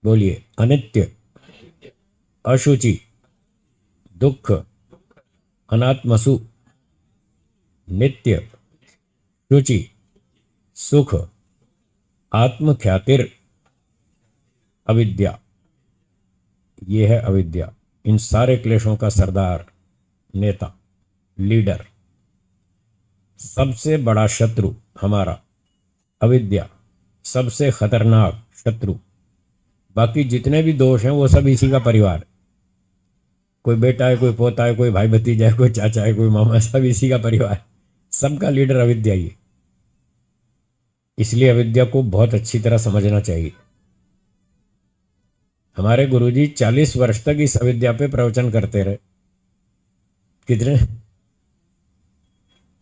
बोलिए। अनित्य, अशुचि, दुख, अनात्मसु, नित्य, शुचि, सुख, आत्मख्यातिर, अविद्या। ये है अविद्या। इन सारे क्लेशों का सरदार, नेता, लीडर, सबसे बड़ा शत्रु हमारा अविद्या, सबसे खतरनाक शत्रु। बाकी जितने भी दोष हैं वो सब इसी का परिवार। कोई बेटा है, कोई पोता है, कोई भाई भतीजा है, कोई चाचा है, कोई मामा, सब इसी का परिवार। सबका लीडर अविद्या ही है। इसलिए अविद्या को बहुत अच्छी तरह समझना चाहिए। हमारे गुरुजी 40 वर्ष तक इस अविद्या पे प्रवचन करते रहे। कितने?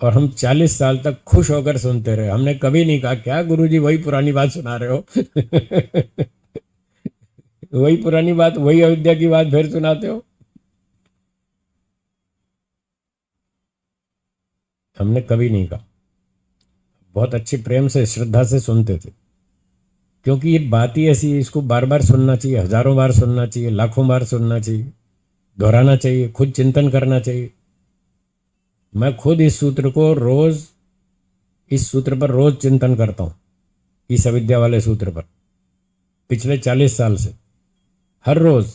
और हम 40 साल तक खुश होकर सुनते रहे। हमने कभी नहीं कहा क्या गुरुजी वही पुरानी बात सुना रहे हो। वही पुरानी बात, वही अविद्या की बात फिर सुनाते हो। हमने कभी नहीं कहा। बहुत अच्छी प्रेम से, श्रद्धा से सुनते थे, क्योंकि ये बात ही ऐसी है, इसको बार बार सुनना चाहिए, हजारों बार सुनना चाहिए, लाखों बार सुनना चाहिए, दोहराना चाहिए, खुद चिंतन करना चाहिए। मैं खुद इस सूत्र को रोज, इस सूत्र पर रोज चिंतन करता हूं, इस अविद्या वाले सूत्र पर, पिछले 40 साल से। हर रोज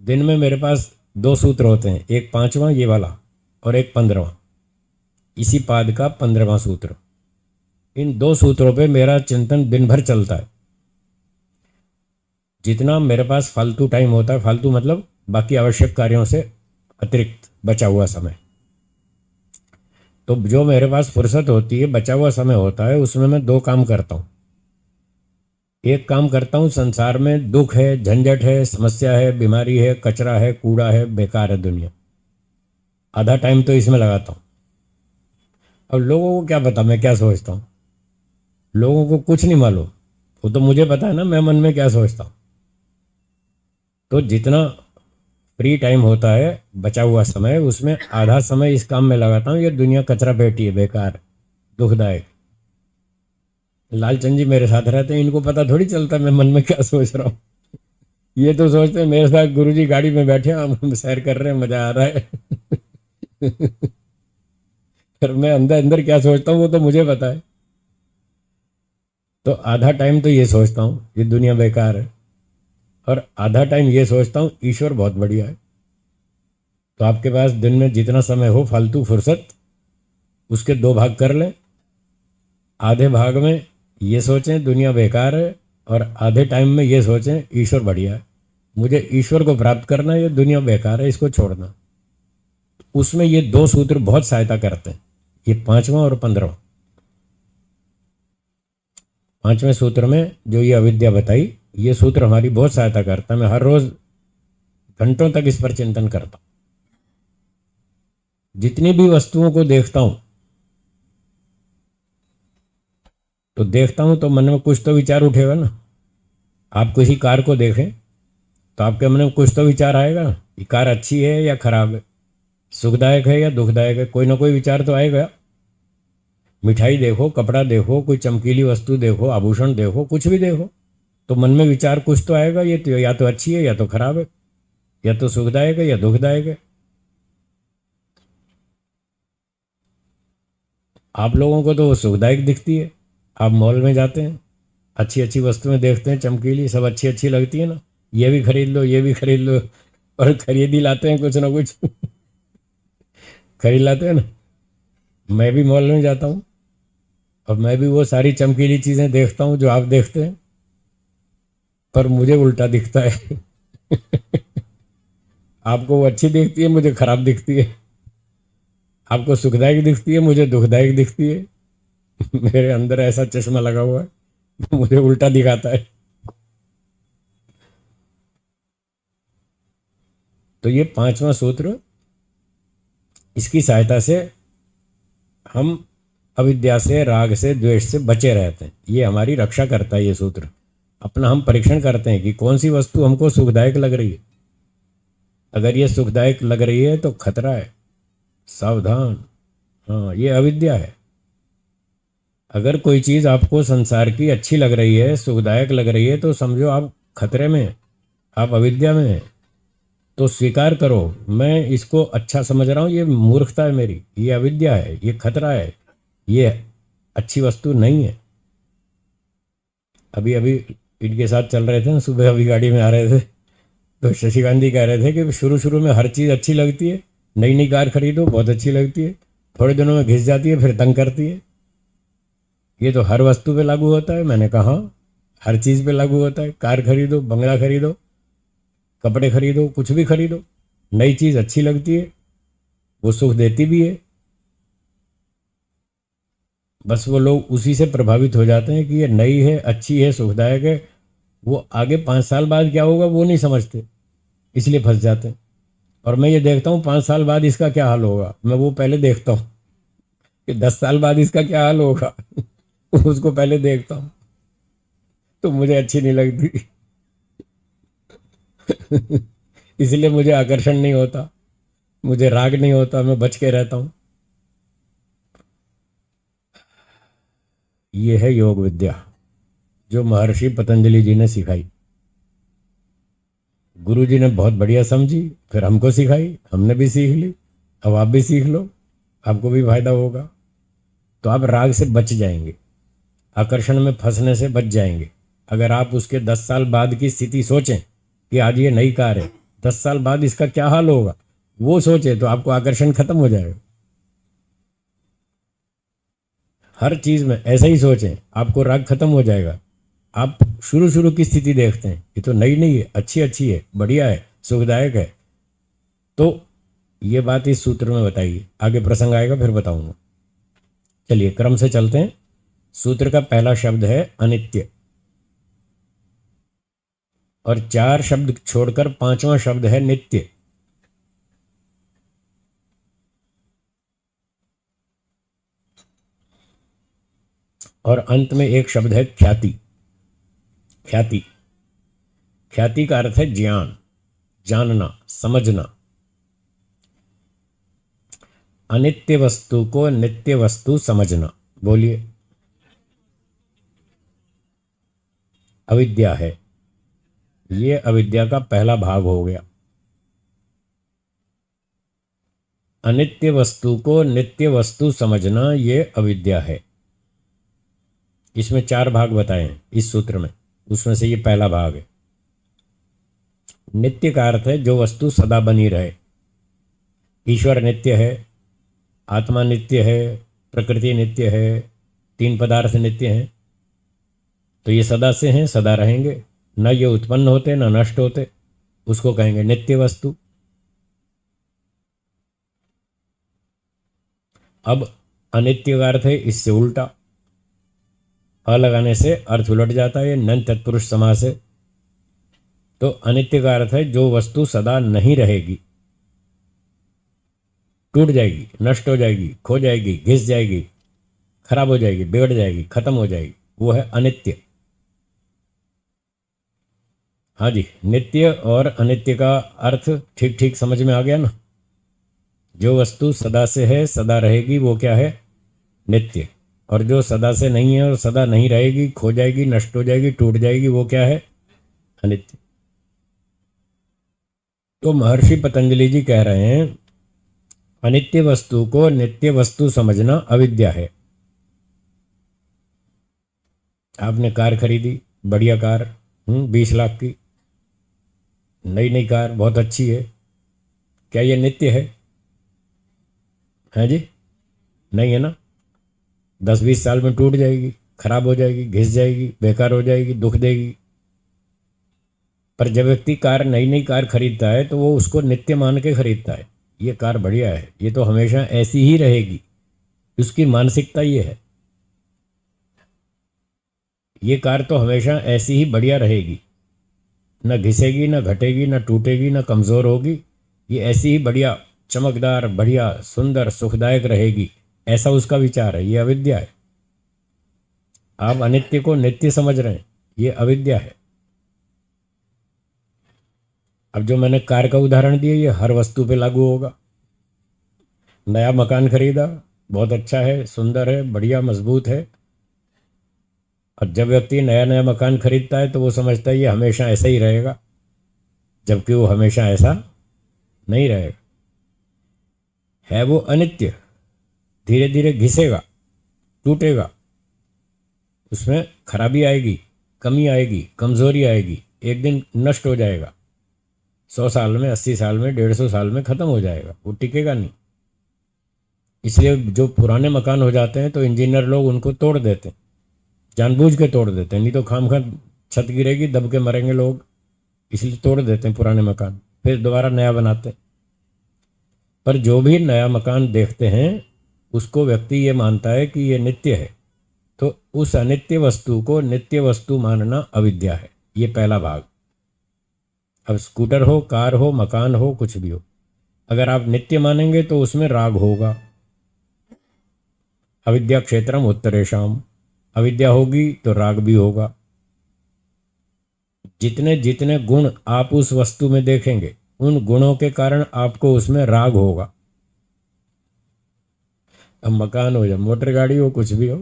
दिन में मेरे पास 2 सूत्र होते हैं, एक 5वां ये वाला और एक 15वां, इसी पाद का 15वां सूत्र। इन 2 सूत्रों पे मेरा चिंतन दिन भर चलता है। जितना मेरे पास फालतू टाइम होता है, फालतू मतलब बाकी आवश्यक कार्यों से अतिरिक्त बचा हुआ समय, तो जो मेरे पास फुर्सत होती है, बचा हुआ समय होता है, उसमें मैं 2 काम करता हूँ। एक काम करता हूँ, संसार में दुख है, झंझट है, समस्या है, बीमारी है, कचरा है, कूड़ा है, बेकार है दुनिया, आधा टाइम तो इसमें लगाता हूँ। अब लोगों को क्या पता मैं क्या सोचता हूँ? लोगों को कुछ नहीं मालूम। वो तो मुझे पता है ना मैं मन में क्या सोचता हूँ। तो जितना फ्री टाइम होता है, बचा हुआ समय, उसमें आधा समय इस काम में लगाता हूँ। ये दुनिया कचरा पेटी है, बेकार, दुखदायक। लालचंद जी मेरे साथ रहते हैं, इनको पता थोड़ी चलता मैं मन में क्या सोच रहा हूँ। ये तो सोचते हैं मेरे साथ गुरुजी गाड़ी में बैठे हैं, हम सैर कर रहे हैं, मजा आ रहा है। फिर मैं अंदर अंदर क्या सोचता हूँ वो तो मुझे पता है। तो आधा टाइम तो ये सोचता हूँ ये दुनिया बेकार है, और आधा टाइम ये सोचता हूँ ईश्वर बहुत बढ़िया है। तो आपके पास दिन में जितना समय हो फालतू फुर्सत, उसके 2 भाग कर लें। आधे भाग में ये सोचें दुनिया बेकार है, और आधे टाइम में ये सोचें ईश्वर बढ़िया है, मुझे ईश्वर को प्राप्त करना है, ये दुनिया बेकार है, इसको छोड़ना। उसमें ये 2 सूत्र बहुत सहायता करते हैं, ये 5वां और 15वां। 5वें सूत्र में जो ये अविद्या बताई, ये सूत्र हमारी बहुत सहायता करता है। मैं हर रोज घंटों तक इस पर चिंतन करता हूं। जितनी भी वस्तुओं को देखता हूं, तो देखता हूं तो मन में कुछ तो विचार उठेगा ना। आप किसी कार को देखें तो आपके मन में कुछ तो विचार आएगा, ये कार अच्छी है या खराब है, सुखदायक है या दुखदायक है, कोई ना कोई विचार तो आएगा। मिठाई देखो, कपड़ा देखो, कोई चमकीली वस्तु देखो, आभूषण देखो, कुछ भी देखो, तो मन में विचार कुछ तो आएगा, ये तो या तो अच्छी है या तो खराब है, या तो सुखदायक है या दुखदायक है। आप लोगों को तो वो सुखदायक दिखती है। आप मॉल में जाते हैं, अच्छी अच्छी वस्तुएं देखते हैं, चमकीली, सब अच्छी अच्छी लगती है ना, ये भी खरीद लो, ये भी खरीद लो, और खरीद ही लाते हैं कुछ ना कुछ। खरीद लाते हैं ना। मैं भी मॉल में जाता हूँ और मैं भी वो सारी चमकीली चीज़ें देखता हूँ जो आप देखते हैं, पर मुझे उल्टा दिखता है। आपको वो अच्छी दिखती है, मुझे खराब दिखती है। आपको सुखदायक दिखती है, मुझे दुखदायक दिखती है। मेरे अंदर ऐसा चश्मा लगा हुआ है, मुझे उल्टा दिखाता है। तो ये 5वां सूत्र, इसकी सहायता से हम अविद्या से, राग से, द्वेष से बचे रहते हैं। ये हमारी रक्षा करता है ये सूत्र। अपना हम परीक्षण करते हैं कि कौन सी वस्तु हमको सुखदायक लग रही है। अगर ये सुखदायक लग रही है तो खतरा है, सावधान। हाँ, ये अविद्या है। अगर कोई चीज़ आपको संसार की अच्छी लग रही है, सुखदायक लग रही है, तो समझो आप खतरे में हैं, आप अविद्या में हैं, तो स्वीकार करो मैं इसको अच्छा समझ रहा हूँ, ये मूर्खता है मेरी, ये अविद्या है, ये खतरा है, ये अच्छी वस्तु नहीं है। अभी अभी इनके साथ चल रहे थे ना, सुबह अभी गाड़ी में आ रहे थे, तो शशि गांधी कह रहे थे कि शुरू शुरू में हर चीज़ अच्छी लगती है, नई नई कार खरीदो बहुत अच्छी लगती है, थोड़े दिनों में घिस जाती है, फिर तंग करती है। ये तो हर वस्तु पे लागू होता है। मैंने कहा हाँ, हर चीज़ पे लागू होता है। कार खरीदो, बंगला खरीदो, कपड़े खरीदो, कुछ भी खरीदो, नई चीज़ अच्छी लगती है, वो सुख देती भी है। बस वो लोग उसी से प्रभावित हो जाते हैं कि ये नई है, अच्छी है, सुखदायक है। वो आगे 5 साल बाद क्या होगा वो नहीं समझते, इसलिए फंस जाते हैं। और मैं ये देखता हूँ 5 साल बाद इसका क्या हाल होगा, मैं वो पहले देखता हूँ कि 10 साल बाद इसका क्या हाल होगा। उसको पहले देखता हूँ, तो मुझे अच्छी नहीं लगती। इसलिए मुझे आकर्षण नहीं होता, मुझे राग नहीं होता, मैं बच के रहता हूँ। ये है योग विद्या जो महर्षि पतंजलि जी ने सिखाई। गुरु जी ने बहुत बढ़िया समझी, फिर हमको सिखाई, हमने भी सीख ली। अब आप भी सीख लो, आपको भी फायदा होगा। तो आप राग से बच जाएंगे, आकर्षण में फंसने से बच जाएंगे। अगर आप उसके 10 साल बाद की स्थिति सोचें कि आज ये नई कार है, 10 साल बाद इसका क्या हाल होगा, वो सोचे तो आपको आकर्षण खत्म हो जाएगा। हर चीज में ऐसा ही सोचें, आपको राग खत्म हो जाएगा। आप शुरू शुरू की स्थिति देखते हैं, ये तो नई नहीं है, अच्छी अच्छी है, बढ़िया है, सुखदायक है। तो ये बात इस सूत्र में बताइए, आगे प्रसंग आएगा फिर बताऊंगा। चलिए क्रम से चलते हैं। सूत्र का पहला शब्द है अनित्य, और 4 शब्द छोड़कर 5वां शब्द है नित्य। और अंत में एक शब्द है ख्याति। ख्याति, ख्याति का अर्थ है ज्ञान, जानना, समझना। अनित्य वस्तु को नित्य वस्तु समझना। बोलिए। अविद्या है, ये अविद्या का पहला भाग हो गया। अनित्य वस्तु को नित्य वस्तु समझना, ये अविद्या है। इसमें 4 भाग बताए हैं इस सूत्र में, उसमें से ये पहला भाग है। नित्य का अर्थ है जो वस्तु सदा बनी रहे। ईश्वर नित्य है, आत्मा नित्य है, प्रकृति नित्य है, 3 पदार्थ नित्य हैं। तो ये सदा से हैं, सदा रहेंगे, न ये उत्पन्न होते न नष्ट होते, उसको कहेंगे नित्य वस्तु। अब अनित्य का अर्थ है इससे उल्टा, अ लगाने से अर्थ उलट जाता है, नन तत्पुरुष समास है। तो अनित्य का अर्थ है जो वस्तु सदा नहीं रहेगी, टूट जाएगी, नष्ट हो जाएगी, खो जाएगी, घिस जाएगी, खराब हो जाएगी, बिगड़ जाएगी, खत्म हो जाएगी, वो है अनित्य। हाँ जी, नित्य और अनित्य का अर्थ ठीक ठीक समझ में आ गया ना। जो वस्तु सदा से है, सदा रहेगी, वो क्या है? नित्य। और जो सदा से नहीं है और सदा नहीं रहेगी, खो जाएगी, नष्ट हो जाएगी, टूट जाएगी, वो क्या है? अनित्य। तो महर्षि पतंजलि जी कह रहे हैं अनित्य वस्तु को नित्य वस्तु समझना अविद्या है। आपने कार खरीदी, बढ़िया कार, 20 लाख की नई नई कार, बहुत अच्छी है, क्या ये नित्य है जी? नहीं है ना। 10-20 साल में टूट जाएगी, खराब हो जाएगी, घिस जाएगी, बेकार हो जाएगी, दुख देगी। पर जब व्यक्ति कार, नई नई कार खरीदता है तो वो उसको नित्य मान के खरीदता है। ये कार बढ़िया है, ये तो हमेशा ऐसी ही रहेगी, उसकी मानसिकता ये है। ये कार तो हमेशा ऐसी ही बढ़िया रहेगी, न घिसेगी, न घटेगी, न टूटेगी, न कमज़ोर होगी, ये ऐसी ही बढ़िया, चमकदार, बढ़िया, सुंदर, सुखदायक रहेगी, ऐसा उसका विचार है। ये अविद्या है। आप अनित्य को नित्य समझ रहे हैं, ये अविद्या है। अब जो मैंने कार का उदाहरण दिया, ये हर वस्तु पे लागू होगा। नया मकान खरीदा, बहुत अच्छा है, सुंदर है, बढ़िया, मजबूत है। और जब व्यक्ति नया नया मकान खरीदता है तो वो समझता है ये हमेशा ऐसा ही रहेगा, जबकि वो हमेशा ऐसा नहीं रहेगा। है वो अनित्य, धीरे धीरे घिसेगा, टूटेगा, उसमें खराबी आएगी, कमी आएगी, कमजोरी आएगी, एक दिन नष्ट हो जाएगा। 100 साल में, 80 साल में, 150 साल में खत्म हो जाएगा, वो टिकेगा नहीं। इसलिए जो पुराने मकान हो जाते हैं तो इंजीनियर लोग उनको तोड़ देते हैं, जानबूझ के तोड़ देते हैं, नहीं तो खामखा छत गिरेगी, दब के मरेंगे लोग, इसलिए तोड़ देते हैं पुराने मकान, फिर दोबारा नया बनाते हैं। पर जो भी नया मकान देखते हैं उसको व्यक्ति ये मानता है कि ये नित्य है, तो उस अनित्य वस्तु को नित्य वस्तु मानना अविद्या है। ये पहला भाग। अब स्कूटर हो, कार हो, मकान हो, कुछ भी हो, अगर आप नित्य मानेंगे तो उसमें राग होगा। अविद्या क्षेत्रम उत्तरेशम, अविद्या होगी तो राग भी होगा। जितने जितने गुण आप उस वस्तु में देखेंगे उन गुणों के कारण आपको उसमें राग होगा। अब मकान हो या मोटर गाड़ी हो, कुछ भी हो,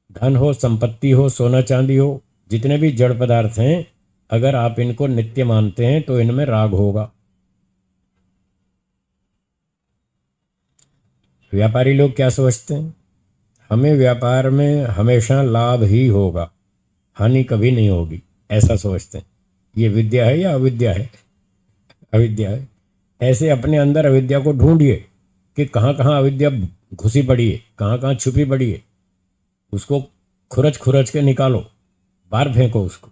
धन हो, संपत्ति हो, सोना चांदी हो, जितने भी जड़ पदार्थ हैं, अगर आप इनको नित्य मानते हैं तो इनमें राग होगा। व्यापारी लोग क्या सोचते हैं? हमें व्यापार में हमेशा लाभ ही होगा, हानि कभी नहीं होगी, ऐसा सोचते हैं। ये विद्या है या अविद्या है? अविद्या है। ऐसे अपने अंदर अविद्या को ढूंढिए कि कहाँ कहाँ अविद्या घुसी पड़ी है, कहाँ कहाँ छुपी पड़ी है, उसको खुरच खुरच के निकालो, बाहर फेंको उसको,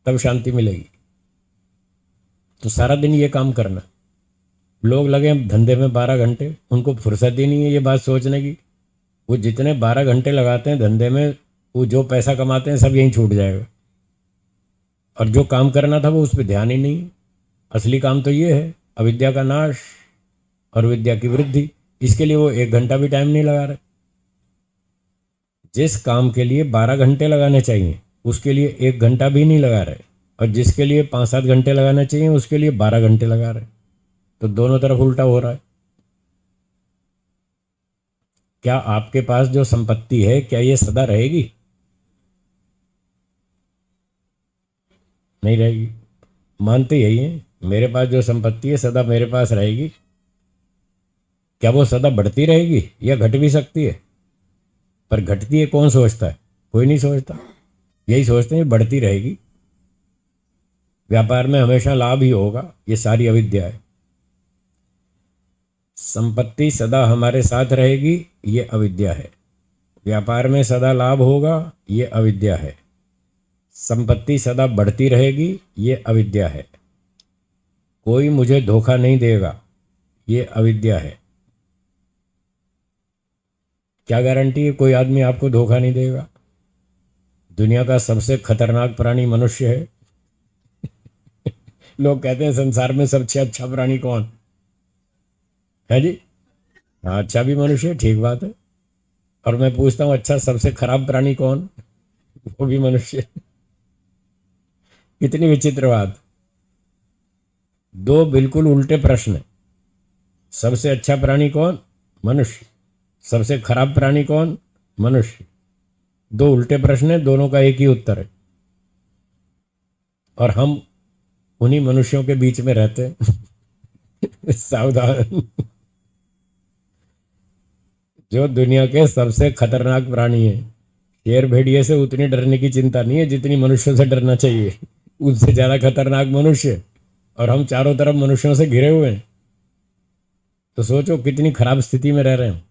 तब शांति मिलेगी। तो सारा दिन ये काम करना। लोग लगे धंधे में 12 घंटे, उनको फुर्सत ही नहीं है ये बात सोचने की। वो जितने 12 घंटे लगाते हैं धंधे में, वो जो पैसा कमाते हैं सब यहीं छूट जाएगा, और जो काम करना था वो उस पर ध्यान ही नहीं। असली काम तो ये है अविद्या का नाश और विद्या की वृद्धि। इसके लिए वो 1 घंटा भी टाइम नहीं लगा रहे। जिस काम के लिए 12 घंटे लगाने चाहिए उसके लिए 1 घंटा भी नहीं लगा रहे, और जिसके लिए 5-7 घंटे लगाना चाहिए उसके लिए 12 घंटे लगा रहे। तो दोनों तरफ उल्टा हो रहा है। क्या आपके पास जो संपत्ति है क्या ये सदा रहेगी? नहीं रहेगी। मानते यही है, मेरे पास जो संपत्ति है सदा मेरे पास रहेगी। क्या वो सदा बढ़ती रहेगी या घट भी सकती है? पर घटती है कौन सोचता है? कोई नहीं सोचता। यही सोचते हैं बढ़ती रहेगी, व्यापार में हमेशा लाभ ही होगा। ये सारी अविद्या है। संपत्ति सदा हमारे साथ रहेगी, ये अविद्या है। व्यापार में सदा लाभ होगा, ये अविद्या है। संपत्ति सदा बढ़ती रहेगी, ये अविद्या है। कोई मुझे धोखा नहीं देगा, ये अविद्या है। क्या गारंटी है कोई आदमी आपको धोखा नहीं देगा? दुनिया का सबसे खतरनाक प्राणी मनुष्य है। लोग कहते हैं संसार में सबसे अच्छा प्राणी कौन है जी? हाँ, अच्छा भी मनुष्य है, ठीक बात है। और मैं पूछता हूँ अच्छा सबसे खराब प्राणी कौन? वो भी मनुष्य। कितनी विचित्र बात। दो बिल्कुल उल्टे प्रश्न। सबसे अच्छा प्राणी कौन? मनुष्य। सबसे खराब प्राणी कौन? मनुष्य। दो उल्टे प्रश्न है, दोनों का एक ही उत्तर है, और हम उन्हीं मनुष्यों के बीच में रहते हैं। सावधान। जो दुनिया के सबसे खतरनाक प्राणी है, शेर भेड़िए से उतनी डरने की चिंता नहीं है जितनी मनुष्यों से डरना चाहिए। उससे ज्यादा खतरनाक मनुष्य, और हम चारों तरफ मनुष्यों से घिरे हुए हैं। तो सोचो कितनी खराब स्थिति में रह रहे हैं।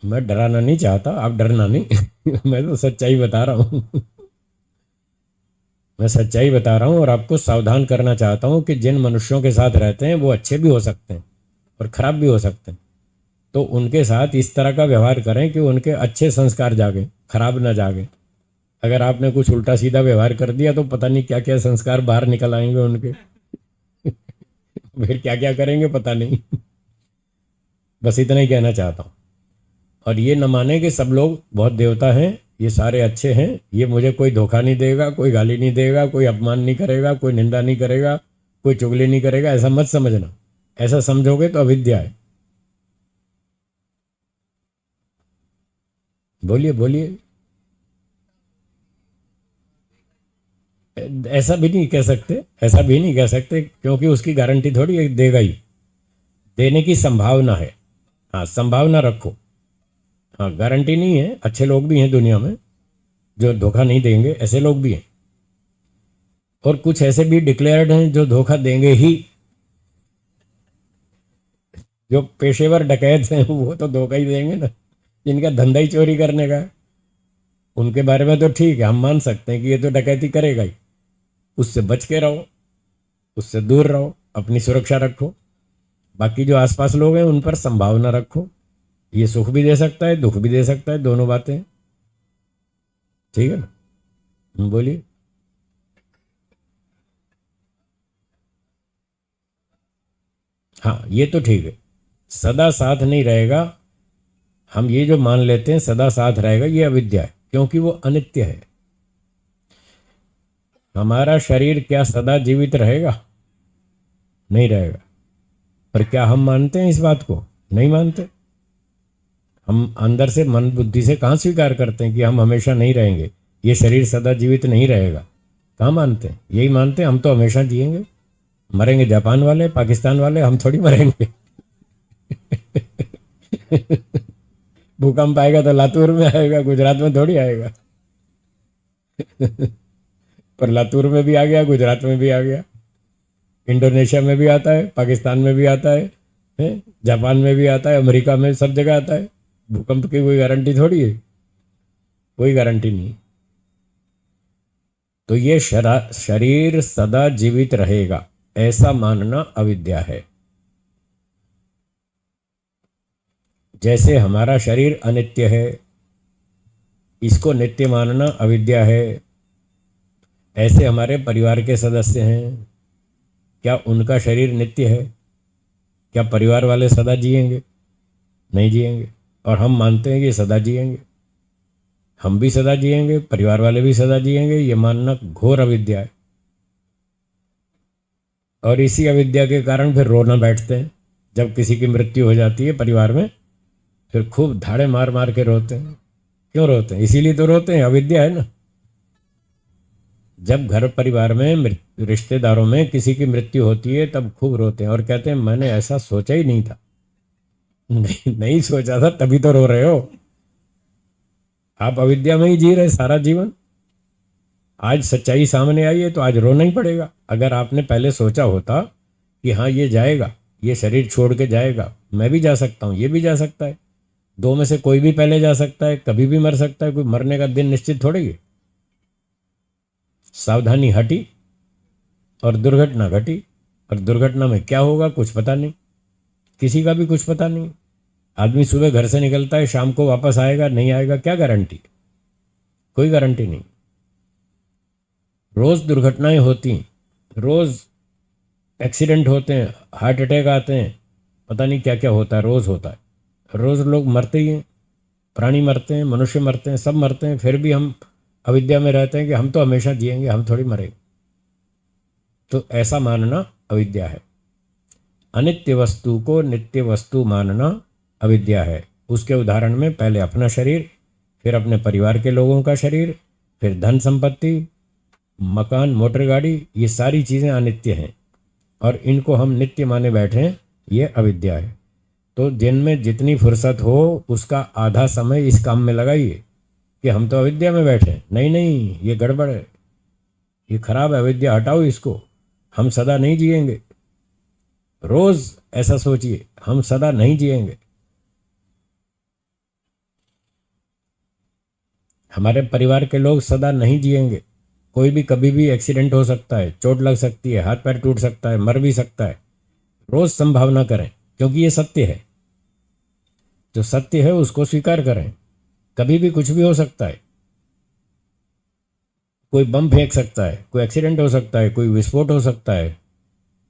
मैं डराना नहीं चाहता, आप डरना नहीं। मैं तो सच्चाई बता रहा हूँ। मैं सच्चाई बता रहा हूँ और आपको सावधान करना चाहता हूँ कि जिन मनुष्यों के साथ रहते हैं वो अच्छे भी हो सकते हैं और खराब भी हो सकते हैं। तो उनके साथ इस तरह का व्यवहार करें कि उनके अच्छे संस्कार जागे, खराब ना जागे। अगर आपने कुछ उल्टा सीधा व्यवहार कर दिया तो पता नहीं क्या क्या संस्कार बाहर निकल आएंगे उनके। फिर क्या क्या करेंगे पता नहीं। बस इतना ही कहना चाहता हूँ। और ये न माने कि सब लोग बहुत देवता हैं, ये सारे अच्छे हैं, ये मुझे कोई धोखा नहीं देगा, कोई गाली नहीं देगा, कोई अपमान नहीं करेगा, कोई निंदा नहीं करेगा, कोई चुगली नहीं करेगा, ऐसा मत समझना। ऐसा समझोगे तो अविद्या है। बोलिए बोलिए। ऐसा भी नहीं कह सकते, ऐसा भी नहीं कह सकते, क्योंकि उसकी गारंटी थोड़ी है देगा ही। देने की संभावना है। हाँ, संभावना रखो। हाँ, गारंटी नहीं है। अच्छे लोग भी हैं दुनिया में जो धोखा नहीं देंगे, ऐसे लोग भी हैं। और कुछ ऐसे भी डिक्लेयर्ड हैं जो धोखा देंगे ही। जो पेशेवर डकैत हैं वो तो धोखा ही देंगे ना, जिनका धंधा ही चोरी करने का है। उनके बारे में तो ठीक है, हम मान सकते हैं कि ये तो डकैती करेगा ही। उससे बच के रहो, उससे दूर रहो, अपनी सुरक्षा रखो। बाकी जो आसपास लोग हैं उन पर संभावना रखो। ये सुख भी दे सकता है, दुख भी दे सकता है, दोनों बातें। ठीक है ना? बोलिए। हाँ, ये तो ठीक है। सदा साथ नहीं रहेगा। हम ये जो मान लेते हैं सदा साथ रहेगा, ये अविद्या है, क्योंकि वो अनित्य है। हमारा शरीर क्या सदा जीवित रहेगा? नहीं रहेगा। पर क्या हम मानते हैं इस बात को? नहीं मानते। हम अंदर से मन बुद्धि से कहाँ स्वीकार करते हैं कि हम हमेशा नहीं रहेंगे, ये शरीर सदा जीवित नहीं रहेगा? कहाँ मानते हैं? यही मानते हैं हम तो हमेशा जिएंगे। मरेंगे जापान वाले, पाकिस्तान वाले, हम थोड़ी मरेंगे। भूकंप आएगा तो लातूर में आएगा, गुजरात में थोड़ी आएगा। पर लातूर में भी आ गया, गुजरात में भी आ गया, इंडोनेशिया में भी आता है, पाकिस्तान में भी आता है, जापान में भी आता है, अमेरिका में, सब जगह आता है। भूकंप की कोई गारंटी थोड़ी है, कोई गारंटी नहीं। तो ये शरीर सदा जीवित रहेगा ऐसा मानना अविद्या है। जैसे हमारा शरीर अनित्य है, इसको नित्य मानना अविद्या है। ऐसे हमारे परिवार के सदस्य हैं, क्या उनका शरीर नित्य है? क्या परिवार वाले सदा जिएंगे? नहीं जिएंगे। और हम मानते हैं कि सदा जिएंगे। हम भी सदा जिएंगे, परिवार वाले भी सदा जिएंगे, ये मानना घोर अविद्या है। और इसी अविद्या के कारण फिर रोना बैठते हैं जब किसी की मृत्यु हो जाती है परिवार में। फिर खूब धाड़े मार मार के रोते हैं। क्यों रोते हैं? इसीलिए तो रोते हैं, अविद्या है ना। जब घर परिवार में रिश्तेदारों में किसी की मृत्यु होती है तब खूब रोते हैं और कहते हैं मैंने ऐसा सोचा ही नहीं था। नहीं, नहीं सोचा था तभी तो रो रहे हो। आप अविद्या में ही जी रहे सारा जीवन। आज सच्चाई सामने आई है तो आज रोना ही पड़ेगा। अगर आपने पहले सोचा होता कि हाँ ये जाएगा, ये शरीर छोड़ के जाएगा, मैं भी जा सकता हूँ, ये भी जा सकता है, दो में से कोई भी पहले जा सकता है, कभी भी मर सकता है, कोई मरने का दिन निश्चित थोड़ी है। सावधानी हटी और दुर्घटना घटी। और दुर्घटना में क्या होगा कुछ पता नहीं, किसी का भी कुछ पता नहीं। आदमी सुबह घर से निकलता है, शाम को वापस आएगा नहीं आएगा, क्या गारंटी? कोई गारंटी नहीं। रोज दुर्घटनाएं होती, रोज एक्सीडेंट होते हैं, हार्ट अटैक आते हैं, पता नहीं क्या क्या होता है, रोज होता है। रोज लोग मरते ही हैं, प्राणी मरते हैं, मनुष्य मरते हैं, सब मरते हैं, फिर भी हम अविद्या में रहते हैं कि हम तो हमेशा जिएंगे, हम थोड़ी मरेंगे। तो ऐसा मानना अविद्या है। अनित्य वस्तु को नित्य वस्तु मानना अविद्या है। उसके उदाहरण में पहले अपना शरीर, फिर अपने परिवार के लोगों का शरीर, फिर धन संपत्ति, मकान, मोटर गाड़ी, ये सारी चीज़ें अनित्य हैं और इनको हम नित्य माने बैठे हैं, ये अविद्या है। तो दिन में जितनी फुर्सत हो उसका आधा समय इस काम में लगाइए कि हम तो अविद्या में बैठे हैं। नहीं नहीं, ये गड़बड़ है, ये खराब है, अविद्या हटाओ इसको। हम सदा नहीं जिएंगे। रोज ऐसा सोचिए, हम सदा नहीं जिएंगे। हमारे परिवार के लोग सदा नहीं जिएंगे। कोई भी कभी भी एक्सीडेंट हो सकता है, चोट लग सकती है, हाथ पैर टूट सकता है, मर भी सकता है। रोज संभावना करें, क्योंकि ये सत्य है। जो सत्य है उसको स्वीकार करें। कभी भी कुछ भी हो सकता है। कोई बम फेंक सकता है, कोई एक्सीडेंट हो सकता है, कोई विस्फोट हो सकता है,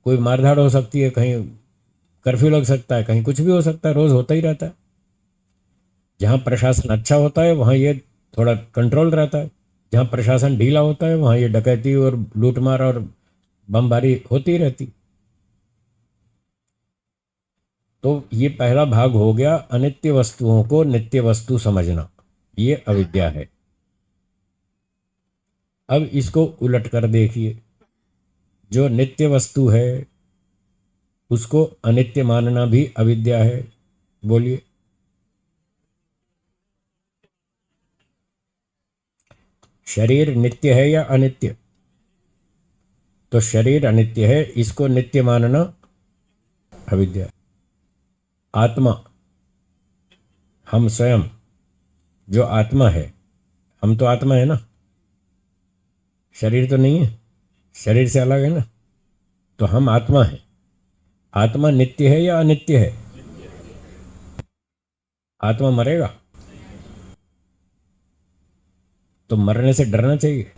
कोई मारधाड़ हो सकती है, कहीं कर्फ्यू लग सकता है, कहीं कुछ भी हो सकता है, रोज होता ही रहता है। जहाँ प्रशासन अच्छा होता है वहाँ ये थोड़ा कंट्रोल रहता है, जहाँ प्रशासन ढीला होता है वहाँ ये डकैती और लूटमार और बमबारी होती रहती। तो ये पहला भाग हो गया, अनित्य वस्तुओं को नित्य वस्तु समझना। ये अविद्या है। अब इसको उलट कर देखिए, जो नित्य वस्तु है उसको अनित्य मानना भी अविद्या है। बोलिए। शरीर नित्य है या अनित्य? तो शरीर अनित्य है, इसको नित्य मानना अविद्या। आत्मा, हम स्वयं जो आत्मा है, हम तो आत्मा है ना, शरीर तो नहीं है, शरीर से अलग है ना, तो हम आत्मा है। आत्मा नित्य है या अनित्य है? आत्मा मरेगा, तो मरने से डरना चाहिए।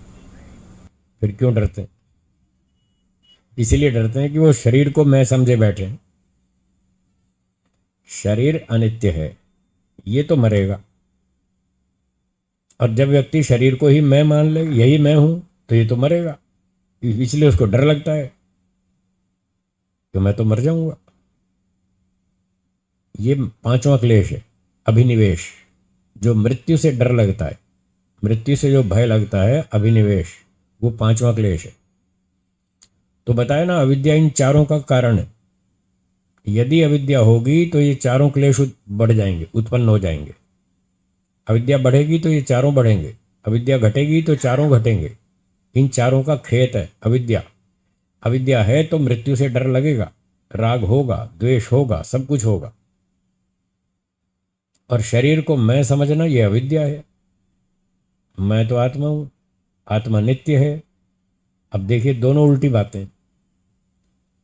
फिर क्यों डरते हैं? इसीलिए डरते हैं कि वो शरीर को मैं समझे बैठे हैं। शरीर अनित्य है, ये तो मरेगा। और जब व्यक्ति शरीर को ही मैं मान ले, यही मैं हूं, तो ये तो मरेगा। इसलिए उसको डर लगता है कि मैं तो मर जाऊंगा। ये पांचवा क्लेश है, अभिनिवेश। जो मृत्यु से डर लगता है, मृत्यु से जो भय लगता है, अभिनिवेश, वो पांचवा क्लेश है। तो बताया ना, अविद्या इन चारों का कारण है। यदि अविद्या होगी तो ये चारों क्लेश बढ़ जाएंगे, उत्पन्न हो जाएंगे। अविद्या बढ़ेगी तो ये चारों बढ़ेंगे, अविद्या घटेगी तो चारों घटेंगे। इन चारों का खेत है अविद्या। अविद्या है तो मृत्यु से डर लगेगा, राग होगा, द्वेष होगा, सब कुछ होगा। और शरीर को मैं समझना, यह अविद्या है। मैं तो आत्मा हूं, आत्मा नित्य है। अब देखिए, दोनों उल्टी बातें।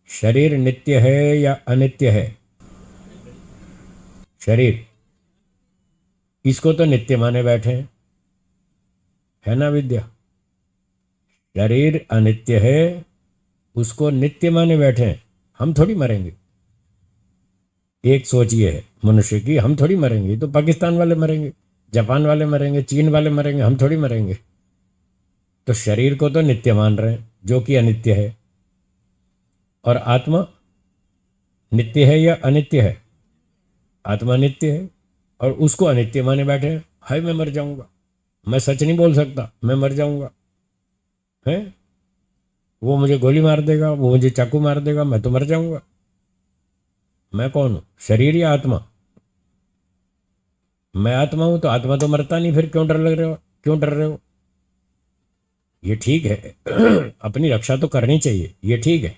शरीर नित्य है या अनित्य है? शरीर, इसको तो नित्य माने बैठे हैं, है ना विद्या? शरीर अनित्य है, उसको नित्य माने बैठे हैं। हम थोड़ी मरेंगे। एक सोच ये है मनुष्य की, हम थोड़ी मरेंगे। तो पाकिस्तान वाले मरेंगे, जापान वाले मरेंगे, चीन वाले मरेंगे, हम थोड़ी मरेंगे। तो शरीर को तो नित्य मान रहे हैं, जो कि अनित्य है। और आत्मा नित्य है या अनित्य है? आत्मा नित्य है, और उसको अनित्य माने बैठे हैं। हाय मैं मर जाऊंगा, मैं सच नहीं बोल सकता, मैं मर जाऊंगा। है, वो मुझे गोली मार देगा, वो मुझे चाकू मार देगा, मैं तो मर जाऊंगा। मैं कौन हूं, शरीर या आत्मा? मैं आत्मा हूं तो आत्मा तो मरता नहीं, फिर क्यों डर लग रहे हो, क्यों डर रहे हो? ये ठीक है। अपनी रक्षा तो करनी चाहिए, ये ठीक है।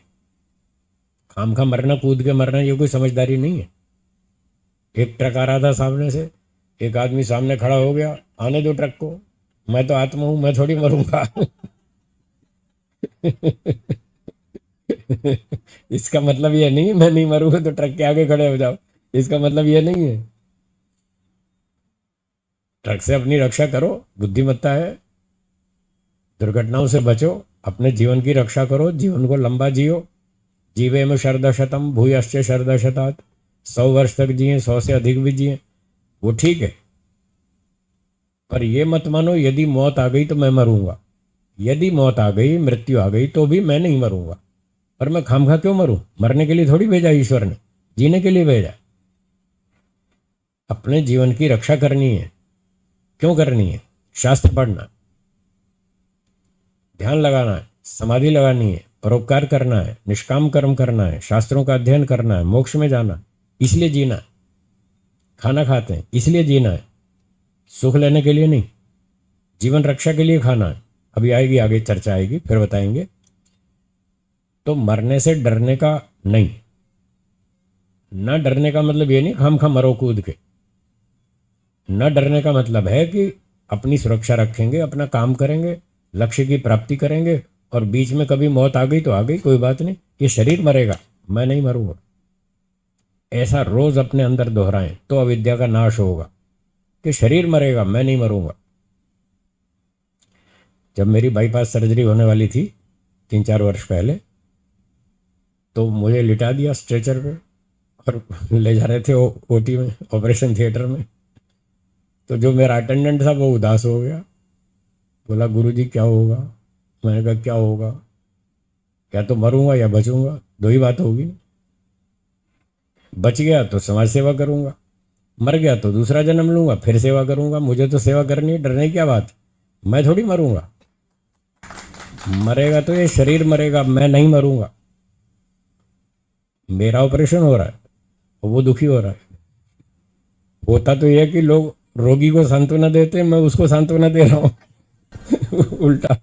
खाम खा मरना, कूद के मरना, ये कोई समझदारी नहीं है। एक ट्रक आ रहा था सामने से, एक आदमी सामने खड़ा हो गया, आने दो ट्रक को, मैं तो आत्मा हूं, मैं थोड़ी मरूंगा। इसका मतलब ये नहीं मैं नहीं मरूंगा तो ट्रक के आगे खड़े हो जाओ, इसका मतलब ये नहीं है। ट्रक से अपनी रक्षा करो, बुद्धिमत्ता है। दुर्घटनाओं से बचो, अपने जीवन की रक्षा करो, जीवन को लंबा जियो। जीवे में शरदशतम भूयश्च शरदशतात। 100 वर्ष तक जिए, 100 से अधिक भी जिए, वो ठीक है। पर ये मत मानो यदि मौत आ गई तो मैं मरूंगा। यदि मौत आ गई, मृत्यु आ गई, तो भी मैं नहीं मरूंगा। पर मैं खामखा क्यों मरूं? मरने के लिए थोड़ी भेजा ईश्वर ने, जीने के लिए भेजा। अपने जीवन की रक्षा करनी है। क्यों करनी है? शास्त्र पढ़ना, ध्यान लगाना है, समाधि लगानी है, परोपकार करना है, निष्काम कर्म करना है, शास्त्रों का अध्ययन करना है, मोक्ष में जाना है, इसलिए जीना है। खाना खाते हैं इसलिए जीना है, सुख लेने के लिए नहीं। जीवन रक्षा के लिए खाना है। अभी आएगी, आगे चर्चा आएगी, फिर बताएंगे। तो मरने से डरने का नहीं। न डरने का मतलब ये नहीं खाम खा मरो कूद के। न डरने का मतलब है कि अपनी सुरक्षा रखेंगे, अपना काम करेंगे, लक्ष्य की प्राप्ति करेंगे। और बीच में कभी मौत आ गई तो आ गई, कोई बात नहीं, ये शरीर मरेगा, मैं नहीं मरूंगा। ऐसा रोज अपने अंदर दोहराएं तो अविद्या का नाश होगा कि शरीर मरेगा, मैं नहीं मरूंगा। जब मेरी बाईपास सर्जरी होने वाली थी 3-4 वर्ष पहले, तो मुझे लिटा दिया स्ट्रेचर पे और ले जा रहे थे ओटी में, ऑपरेशन थिएटर में। तो जो मेरा अटेंडेंट था वो उदास हो गया, बोला गुरुजी क्या होगा? मैंने कहा क्या होगा, या तो मरूंगा या बचूंगा, दो ही बात होगी। बच गया तो समाज सेवा करूंगा, मर गया तो दूसरा जन्म लूंगा, फिर सेवा करूंगा। मुझे तो सेवा करनी है, डरने की क्या बात। मैं थोड़ी मरूंगा। मरेगा तो ये शरीर मरेगा, मैं नहीं मरूंगा। मेरा ऑपरेशन हो रहा है और वो दुखी हो रहा है। होता तो यह है कि लोग रोगी को सांत्वना देते हैं, मैं उसको सांत्वना दे रहा हूँ उल्टा।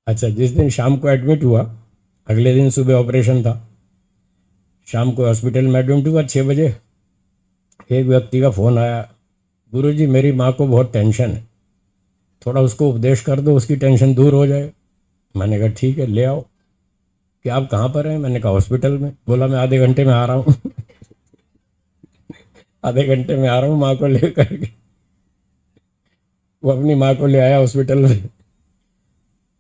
अच्छा, जिस दिन शाम को एडमिट हुआ, अगले दिन सुबह ऑपरेशन था। शाम को हॉस्पिटल में एडमिट हुआ 6 बजे। एक व्यक्ति का फ़ोन आया, गुरुजी मेरी माँ को बहुत टेंशन है, थोड़ा उसको उपदेश कर दो, उसकी टेंशन दूर हो जाए। मैंने कहा ठीक है, ले आओ। कि आप कहाँ पर हैं? मैंने कहा हॉस्पिटल में। बोला मैं आधे घंटे में आ रहा हूँ। आधे घंटे में आ रहा हूँ माँ को लेकर के। वो अपनी माँ को ले आया हॉस्पिटल में।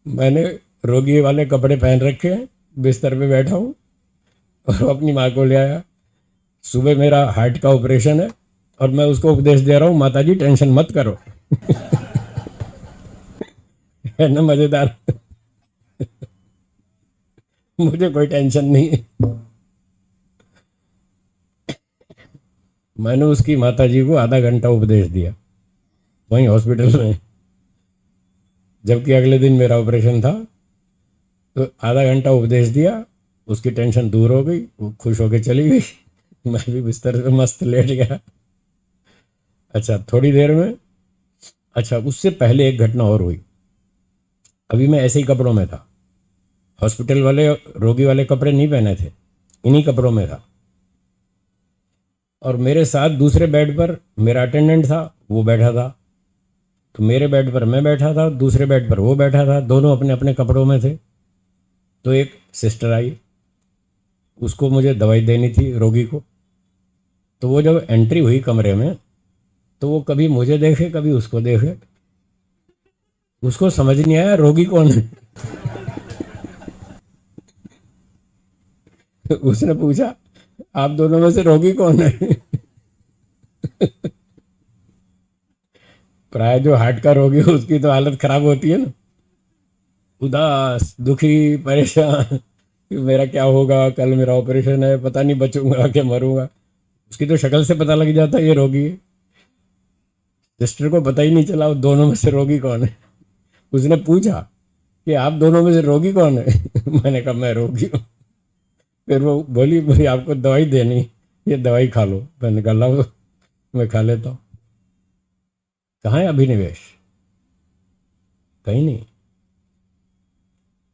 मैंने रोगी वाले कपड़े पहन रखे हैं, बिस्तर पे बैठा हूँ, और वो अपनी माँ को ले आया। सुबह मेरा हार्ट का ऑपरेशन है और मैं उसको उपदेश दे रहा हूँ, माता जी टेंशन मत करो। है ना मजेदार? मुझे कोई टेंशन नहीं है। मैंने उसकी माता जी को आधा घंटा उपदेश दिया वहीं हॉस्पिटल में, जबकि अगले दिन मेरा ऑपरेशन था। तो आधा घंटा उपदेश दिया, उसकी टेंशन दूर हो गई, वो खुश होकर चली गई। मैं भी बिस्तर पे मस्त लेट गया। अच्छा, थोड़ी देर में, अच्छा उससे पहले एक घटना और हुई। अभी मैं ऐसे ही कपड़ों में था, हॉस्पिटल वाले रोगी वाले कपड़े नहीं पहने थे, इन्हीं कपड़ों में था। और मेरे साथ दूसरे बेड पर मेरा अटेंडेंट था, वो बैठा था। तो मेरे बेड पर मैं बैठा था, दूसरे बेड पर वो बैठा था, दोनों अपने अपने कपड़ों में थे। तो एक सिस्टर आई, उसको मुझे दवाई देनी थी रोगी को। तो वो जब एंट्री हुई कमरे में, तो वो कभी मुझे देखे कभी उसको देखे। उसको समझ नहीं आया रोगी कौन है। उसने पूछा आप दोनों में से रोगी कौन है? प्राय जो हार्ट का रोगी है उसकी तो हालत खराब होती है ना, उदास दुखी परेशान कि मेरा क्या होगा, कल मेरा ऑपरेशन है, पता नहीं बचूंगा कि मरूंगा। उसकी तो शक्ल से पता लग जाता है ये रोगी है। सिस्टर को पता ही नहीं चला वो दोनों में से रोगी कौन है। उसने पूछा कि आप दोनों में से रोगी कौन है? मैंने कहा मैं रोगी हूँ। फिर वो बोली भाई आपको दवाई देनी, ये दवाई खा लो। मैंने कहा लाओ, मैं खा लेता हूँ। कहाँ है अभिनिवेश? कहीं नहीं।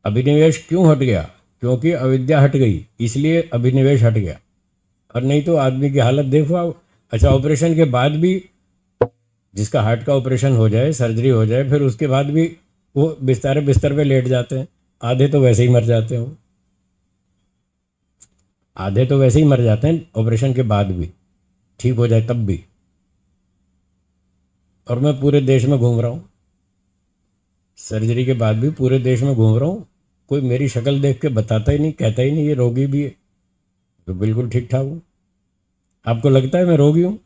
अभिनिवेश क्यों हट गया? क्योंकि अविद्या हट गई, इसलिए अभिनिवेश हट गया। और नहीं तो आदमी की हालत देखो आप। अच्छा, ऑपरेशन के बाद भी, जिसका हार्ट का ऑपरेशन हो जाए, सर्जरी हो जाए, फिर उसके बाद भी वो बिस्तर पे लेट जाते हैं। आधे तो वैसे ही मर जाते हैं। आधे तो वैसे ही मर जाते हैं ऑपरेशन के बाद भी, ठीक हो जाए तब भी। और मैं पूरे देश में घूम रहा हूँ, सर्जरी के बाद भी पूरे देश में घूम रहा हूँ। कोई मेरी शक्ल देख के बताता ही नहीं, कहता ही नहीं ये रोगी भी है। तो बिल्कुल ठीक ठाक हूँ। आपको लगता है मैं रोगी हूँ?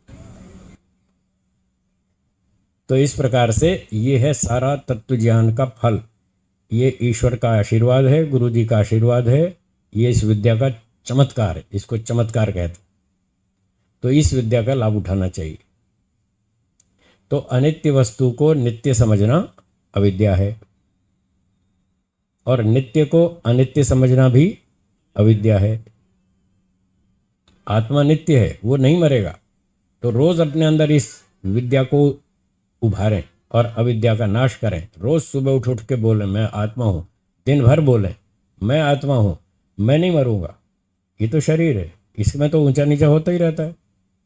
तो इस प्रकार से ये है सारा तत्व ज्ञान का फल। ये ईश्वर का आशीर्वाद है, गुरु जी का आशीर्वाद है। ये इस विद्या का चमत्कार है, इसको चमत्कार कहते हैं। तो इस विद्या का लाभ उठाना चाहिए। तो अनित्य वस्तु को नित्य समझना अविद्या है, और नित्य को अनित्य समझना भी अविद्या है। आत्मा नित्य है, वो नहीं मरेगा। तो रोज अपने अंदर इस विद्या को उभारें और अविद्या का नाश करें। रोज सुबह उठ उठ के बोलें मैं आत्मा हूँ, दिन भर बोलें मैं आत्मा हूँ, मैं नहीं मरूंगा। ये तो शरीर है, इसमें तो ऊंचा नीचा होता ही रहता है।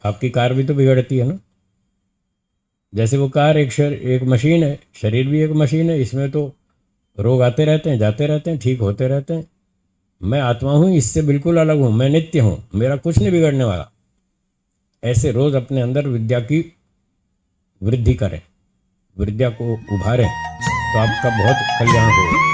आपकी कार भी तो बिगड़ती है ना। जैसे वो कार एक मशीन है, शरीर भी एक मशीन है। इसमें तो रोग आते रहते हैं, जाते रहते हैं, ठीक होते रहते हैं। मैं आत्मा हूँ, इससे बिल्कुल अलग हूँ, मैं नित्य हूँ, मेरा कुछ नहीं बिगड़ने वाला। ऐसे रोज अपने अंदर विद्या की वृद्धि करें, विद्या को उभारें, तो आपका बहुत कल्याण होगा।